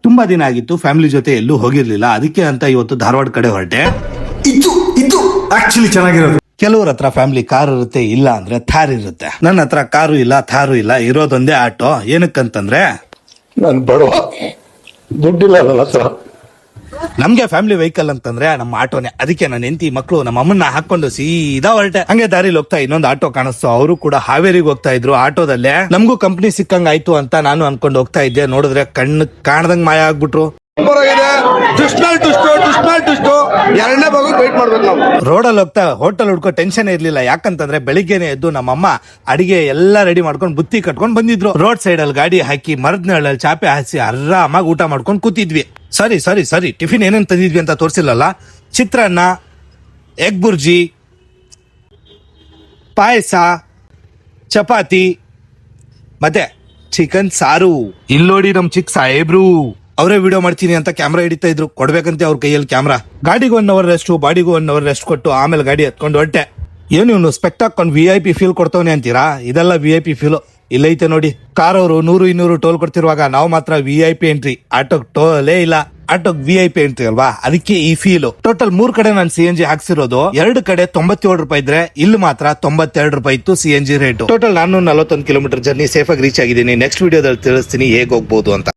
ತುಂಬಾ ದಿನ ಆಗಿತ್ತು ಫ್ಯಾಮಿಲಿ ಜೊತೆ ಎಲ್ಲೂ ಹೋಗಿರ್ಲಿಲ್ಲ, ಅದಕ್ಕೆ ಅಂತ ಇವತ್ತು ಧಾರವಾಡ ಕಡೆ ಹೊರಟೆ. ಇದು ಆಕ್ಚುಲಿ ಚೆನ್ನಾಗಿರೋದು. ಕೆಲವ್ರ ಹತ್ರ ಫ್ಯಾಮಿಲಿ ಕಾರ್ ಇರುತ್ತೆ, ಇಲ್ಲ ಅಂದ್ರೆ ಥಾರ್ ಇರುತ್ತೆ. ನನ್ನ ಹತ್ರ ಕಾರು ಇಲ್ಲ, ಥಾರು ಇಲ್ಲ, ಇರೋದೊಂದೇ ಆಟೋ. ಏನಕ್ಕಂತಂದ್ರೆ ನಾನು ಬಡವ, ದುಡ್ಡಿಲ್ಲ ನನ್ನ ಹತ್ರ. ನಮ್ಗೆ ಫ್ಯಾಮಿಲಿ ವೆಹಿಕಲ್ ಅಂತಂದ್ರೆ ನಮ್ಮ ಆಟೋನೆ. ಅದಕ್ಕೆ ನನ್ನ ಹೆಂಡತಿ ಮಕ್ಕಳು ನಮ್ಮ ಅಮ್ಮನ್ನ ಹಾಕೊಂಡು ಸೀದಾ ಹೊರಟೆ. ಹಂಗೆ ದಾರಿಲಿ ಹೋಗ್ತಾ ಇನ್ನೊಂದು ಆಟೋ ಕಾಣಿಸ್ತು. ಅವರು ಕೂಡ ಹಾವೇರಿಗೆ ಹೋಗ್ತಾ ಇದ್ರು. ಆಟೋದಲ್ಲೇ ನಮಗೂ ಕಂಪ್ನಿ ಸಿಕ್ಕಂಗ್ ಆಯ್ತು ಅಂತ ನಾನು ಅನ್ಕೊಂಡು ಹೋಗ್ತಾ ಇದ್ದೆ. ನೋಡಿದ್ರೆ ಕಣ್ಣು ಕಾಣದಂಗ್ ಮಾಯ ಆಗ್ಬಿಟ್ರು. ಎರಡನೇ ಭಾಗ ವೇಟ್ ಮಾಡ್ಬೇಕು ನಾವು. ರೋಡಲ್ಲಿ ಹೋಗ್ತಾ ಹೋಟೆಲ್ ಹುಡ್ಕೋ ಟೆನ್ಷನ್ ಇರ್ಲಿಲ್ಲ. ಯಾಕಂತಂದ್ರೆ ಬೆಳಿಗ್ಗೆನೆ ಎದ್ದು ನಮ್ಮಮ್ಮ ಅಡಿಗೆ ಎಲ್ಲ ರೆಡಿ ಮಾಡ್ಕೊಂಡು ಬುತ್ತಿ ಕಟ್ಕೊಂಡು ಬಂದಿದ್ರು. ರೋಡ್ ಸೈಡ್ ಅಲ್ಲಿ ಗಾಡಿ ಹಾಕಿ ಮರದ ನೆರಳಲ್ಲಿ ಚಾಪೆ ಹಾಸಿ ಆರಾಮಾಗಿ ಊಟ ಮಾಡ್ಕೊಂಡು ಕೂತಿದ್ವಿ. ಸರಿ ಟಿಫಿನ್ ಏನೇನ್ ತಂದಿದ್ವಿ ಅಂತ ತೋರಿಸಿಲ್ಲಲ್ಲ. ಚಿತ್ರಾನ್ನ, ಎಗ್ ಬುರ್ಜಿ, ಪಾಯಸ, ಚಪಾತಿ ಮತ್ತೆ ಚಿಕನ್ ಸಾರು. ಇಲ್ಲೋಡಿ ನಮ್ ಚಿಕ್ಕ ಸಾಹೇಬ್ರು ಅವರೇ ವಿಡಿಯೋ ಮಾಡ್ತೀನಿ ಅಂತ ಕ್ಯಾಮ್ರಾ ಹಿಡಿತಾ ಇದ್ರು. ಕೊಡ್ಬೇಕಂತೆ ಅವ್ರ ಕೈಯಲ್ಲಿ ಕ್ಯಾಮ್ರಾ. ಗಾಡಿಗೆ 1 ಅವರ್ ರೆಸ್ಟ್, ಬಾಡಿಗೂ 1 ಅವರ್ ರೆಸ್ಟ್ ಕೊಟ್ಟು ಆಮೇಲೆ ಗಾಡಿ ಎತ್ಕೊಂಡು ಹೊಟ್ಟೆ. ಏನು ಇವನು ಸ್ಪೆಕ್ಟ್ ಹಾಕೊಂಡು VIP ಫೀಲ್ ಕೊಡ್ತವನೆ ಅಂತೀರಾ? ಇದೆಲ್ಲ VIP ಫೀಲ್. ಇಲ್ಲೈತೆ ನೋಡಿ, ಕಾರ್ ಅವರು 100-200 ಟೋಲ್ ಕೊಡ್ತಿರುವಾಗ ನಾವು ಮಾತ್ರ VIP ಎಂಟ್ರಿ. ಆಟೋಗ್ ಟೋಲೇ ಇಲ್ಲ. ಆಟೋಗ್ VIP ಎಂಟ್ರಿ ಅಲ್ವಾ, ಅದಕ್ಕೆ ಈ ಫೀಲ್. ಟೋಟಲ್ 3 ಕಡೆ ನಾನು CNG ಹಾಕ್ಸಿರೋದು. 2 ಕಡೆ 97 ರೂಪಾಯಿ ಇದ್ರೆ ಇಲ್ಲಿ ಮಾತ್ರ 92 ರೂಪಾಯಿ ಇತ್ತು CNG ರೇಟ್. ಟೋಟಲ್ ನಾನು 41 ಕಿಲೋಮೀಟರ್ ಜರ್ನಿ ಸೇಫ್ ಆಗಿ ರೀಚ್ ಆಗಿದ್ದೀನಿ. ನೆಕ್ಸ್ಟ್ ವಿಡಿಯೋದಲ್ಲಿ ತಿಳಿಸ್ತೀನಿ ಹೇಗೆ ಹೋಗ್ಬೋದು ಅಂತ.